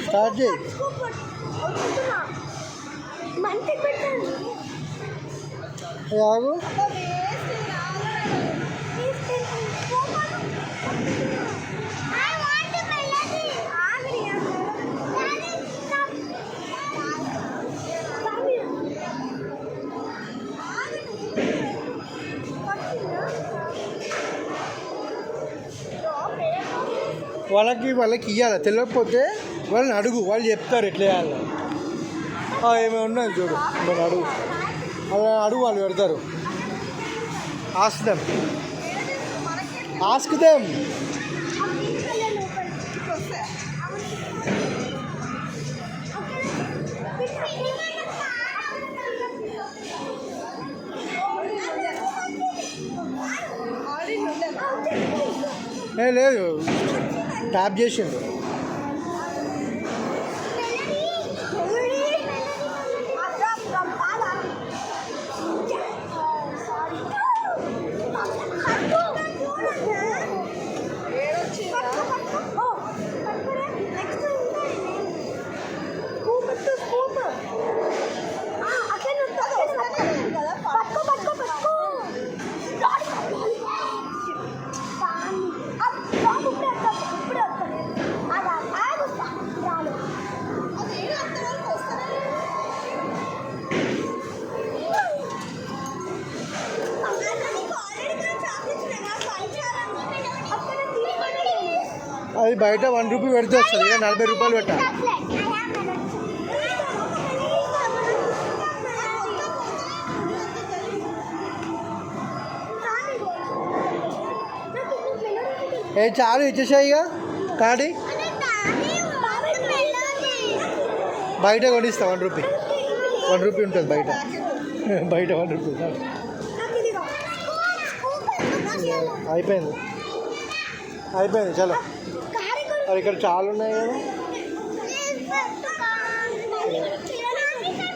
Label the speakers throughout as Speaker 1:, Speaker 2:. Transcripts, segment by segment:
Speaker 1: Start చేయి. ఆగు. వాళ్ళకి ఇవ్వాలి. తెలియకపోతే వాళ్ళని అడుగు, వాళ్ళు చెప్తారు ఎట్లా చేయాలి. ఏమేమి ఉన్నాయి చూడు, నేను అడుగు, అలా అడుగు, వాళ్ళు పెడతారు. Ask them. లేదు, ట్యాప్ చేసిండు. అది బయట 1 రూపీ పెడితే వస్తుంది, ఇక 40 రూపాయలు పెట్టాలి. చాలు ఇచ్చేసాయి. ఇక కాడి బయట కొనిస్తా. 1 రూపీ ఉంటుంది బయట. 1 రూపీ. అయిపోయింది. చలో, అది ఇక్కడ చాలా ఉన్నాయి కదా.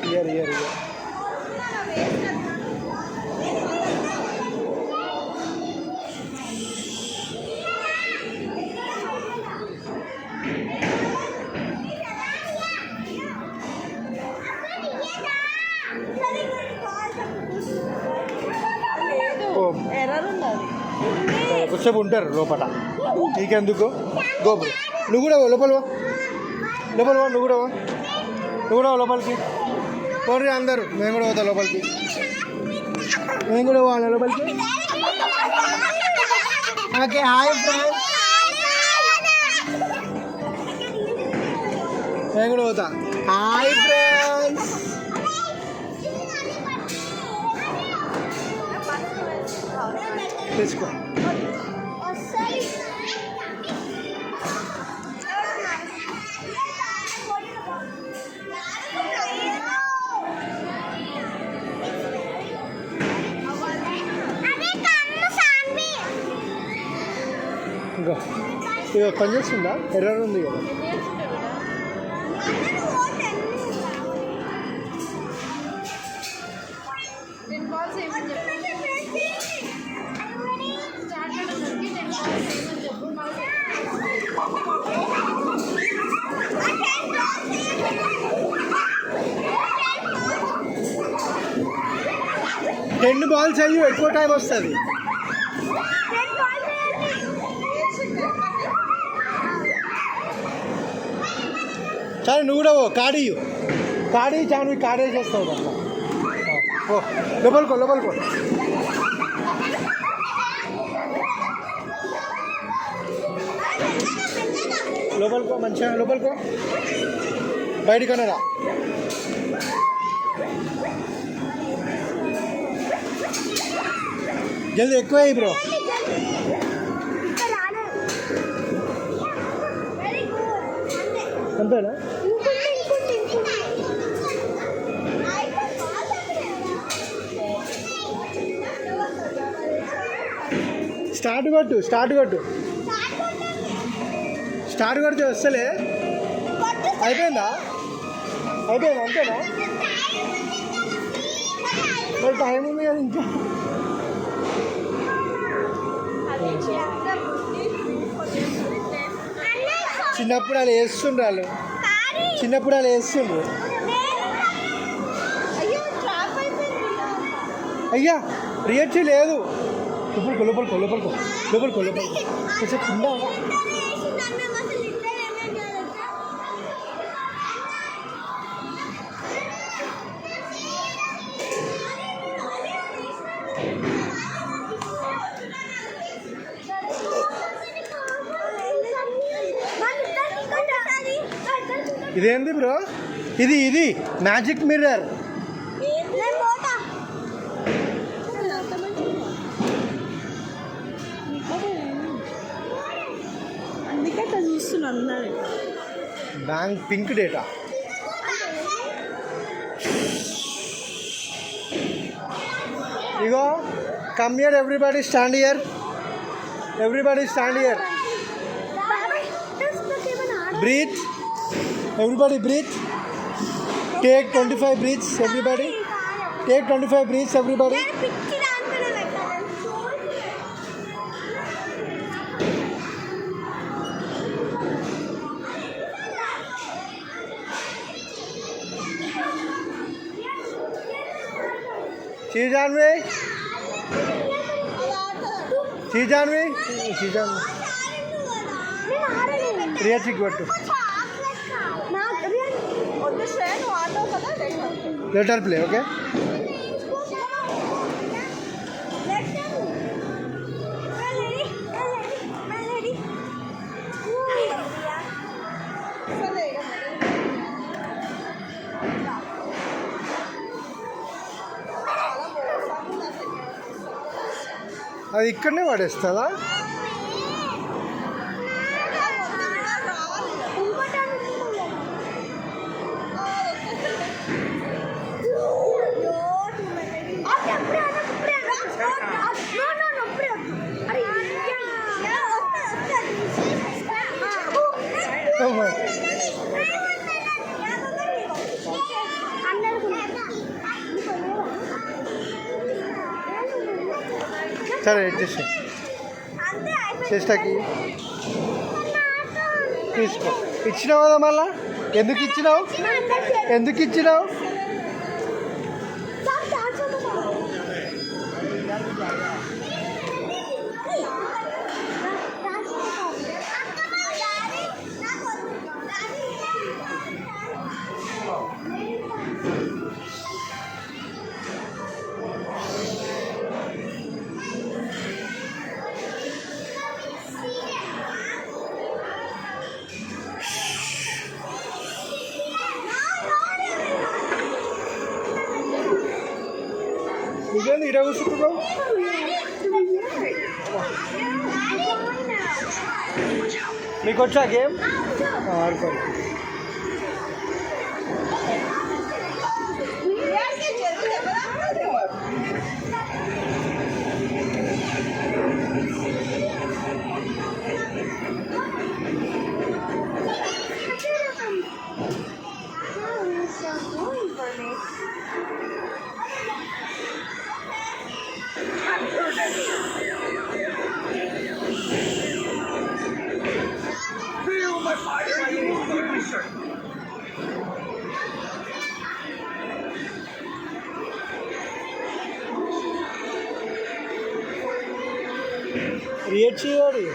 Speaker 1: ఇయర్ కొద్దిసేపు ఉంటారు లోపల, నీకెందుకు. గోపురు, నువ్వు కూడా లోపల నువ్వు కూడా లోపలికి పోర్రి అందరు. మేము కూడా పోతాం లోపలికి, పోవాలి లోపలికి. ఓకే, హాయ్ ఫ్రెండ్స్, నేను కూడా పోతా. Hi friends. తెచ్చుకో. ఇక పని చేస్తుందా? ఎర్రర్ ఉంది కదా. టెన్ బాల్స్ అయ్యి ఎక్కువ టైం వస్తుంది. సరే, నువ్వు కూడా కాడీ చాను కాడే చేస్తావు కదా. లోపలికో మంచిగా లోపలికో. బయటికనరా. జల్దీ ఎక్కువ బ్రో. అంతేనా? స్టార్ట్ కొడితే వస్తలే. అయిపోయిందా? అంతేనా? మరి టైం ఉంది కదా ఇంకా. చిన్నప్పుడు వాళ్ళు వేస్తుండ్రు వాళ్ళు. చిన్నప్పుడు అలా వేస్తుండ్రు. అయ్యా రియాక్ట్ లేదు. లోపలికి లోపలికి లోపలికి లోపలికి లోపలికి కొంచెం కింద. ఇదేంది బ్రో? ఇది మ్యాజిక్ మిర్రర్.
Speaker 2: అందుకే చూస్తున్నా
Speaker 1: బ్యాంక్ పింక్ డేటా. ఇగో come here everybody, stand here, everybody stand here. Breathe, everybody breathe. Take 25 breaths, everybody. Take 25 breaths, everybody. She's on me. She's on me. She's on me. Riyachik vattu. Let her play, okay? అది ఇక్కడనే పడేస్తుందా? సరే ఇచ్చేసి చేస్తాకి తీసుకో. ఇచ్చినావు కదా మళ్ళా? ఎందుకు ఇచ్చినావు? ఎందుకు ఇచ్చినావు? ఇదేంది ఇడ కూర్చుంటున్నావు? మీకు వచ్చా గేమ్? ఆడుకోండి. రియాక్ట్ చేయాలి.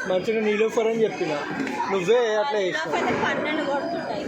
Speaker 1: మంచిగా నీలోఫర్ అని చెప్పిన, నువ్వే అట్లా చేసినావు.
Speaker 2: 12 కొడుతుంటాయి.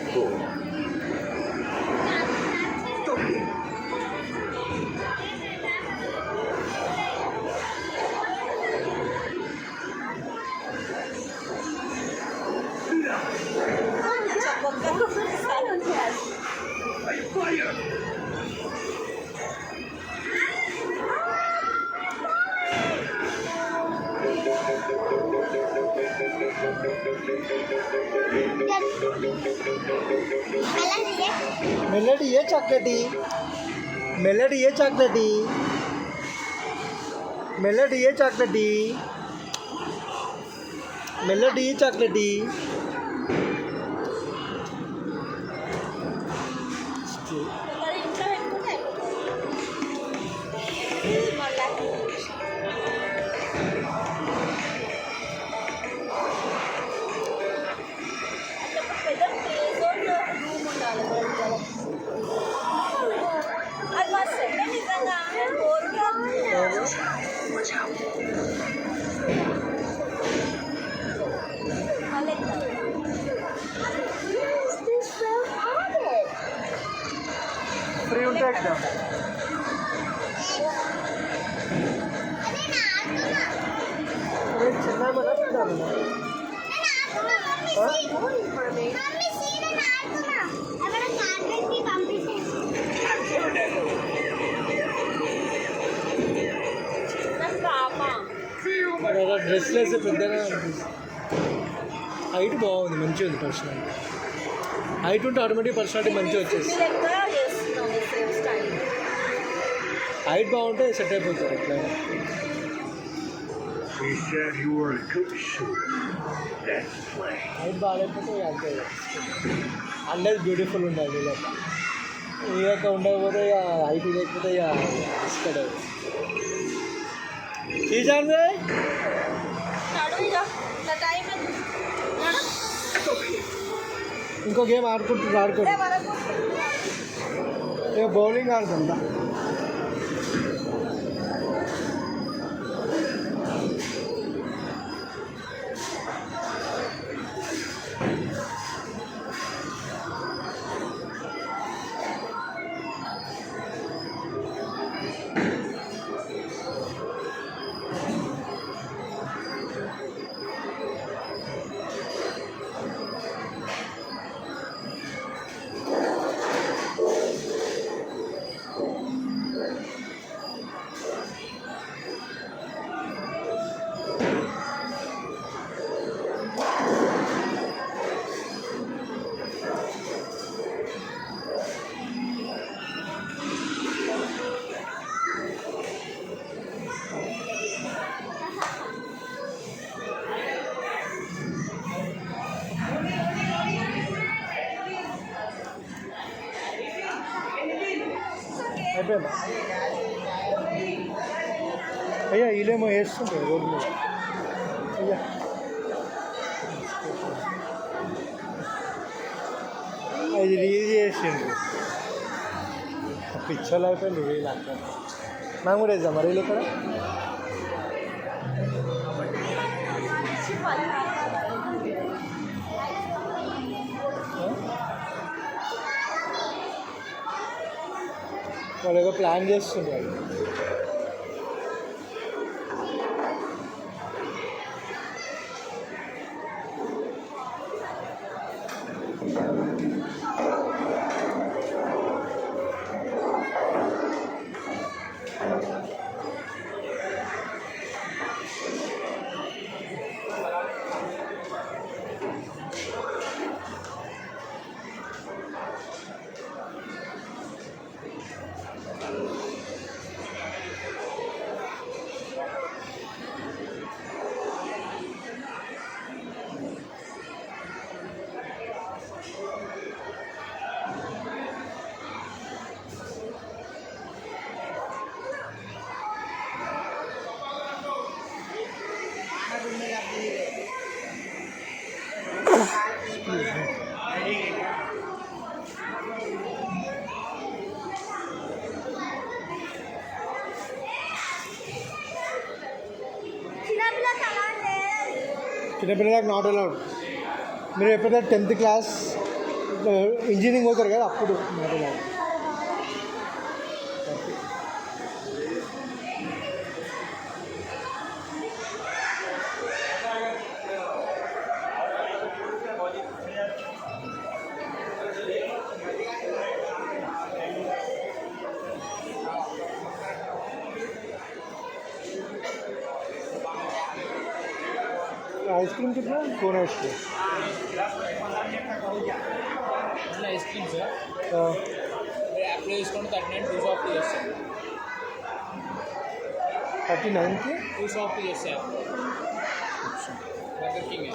Speaker 1: మెల్లడి ఏ చాక్లెటీ, మెల్లడి ఏ చాక్లెటీ, మెల్లడి ఏ చాక్లెటీ, మెల్లడి ఏ చాక్లెటీ. ఎగ్జామ్ చెన్నై మన డ్రెస్ వేస్తే పెద్దగా హైట్ బాగుంది, మంచిగా ఉంది పర్సనాలిటీ. హైట్ ఉంటే ఆటోమేటిక్ పర్సనాలిటీ మంచిగా వచ్చేసి. హైట్ బాగుంటే సెట్ అయిపోతారు ఎట్లయినా. హైట్ బాగాలేకపోతే అంతే, అందరు బ్యూటిఫుల్ ఉండాలి. ఇక ఉండకపోతే ఇక హైట్ లేకపోతే ఇక ఇస్తాడు. శ్రీజాన్ ఇంకో గేమ్ ఆడుకుంటుంది. ఇక బౌలింగ్ ఆడుతుందా? అయిపోయిందా? అయ్యా వీళ్ళేమో వేస్తుంటారు రోడ్డు మీద. అయ్యా అది రీల్ చేసిండ్రు, పిచ్చోళ్ళు అయిపోయింది వీళ్ళు. అక్కడ మనం కూడా వేద్దాం మరి వీళ్ళు ఇక్కడ. వాళ్ళు ఏదో ప్లాన్ చేస్తున్నారు. చిన్నపిల్లలకు నాట్ అలౌడ్. మీరు ఎప్పుడైతే 10th క్లాస్ ఇంజనీరింగ్ పోతారు కదా అప్పుడు నాట్ అలౌడ్. ఐస్ క్రీమ్ कितना कौन ice cream
Speaker 3: ice cream sir apply discount 39 2 of years
Speaker 1: 39 की
Speaker 3: 2 ऑफ इयर्स है बर्गर किंग है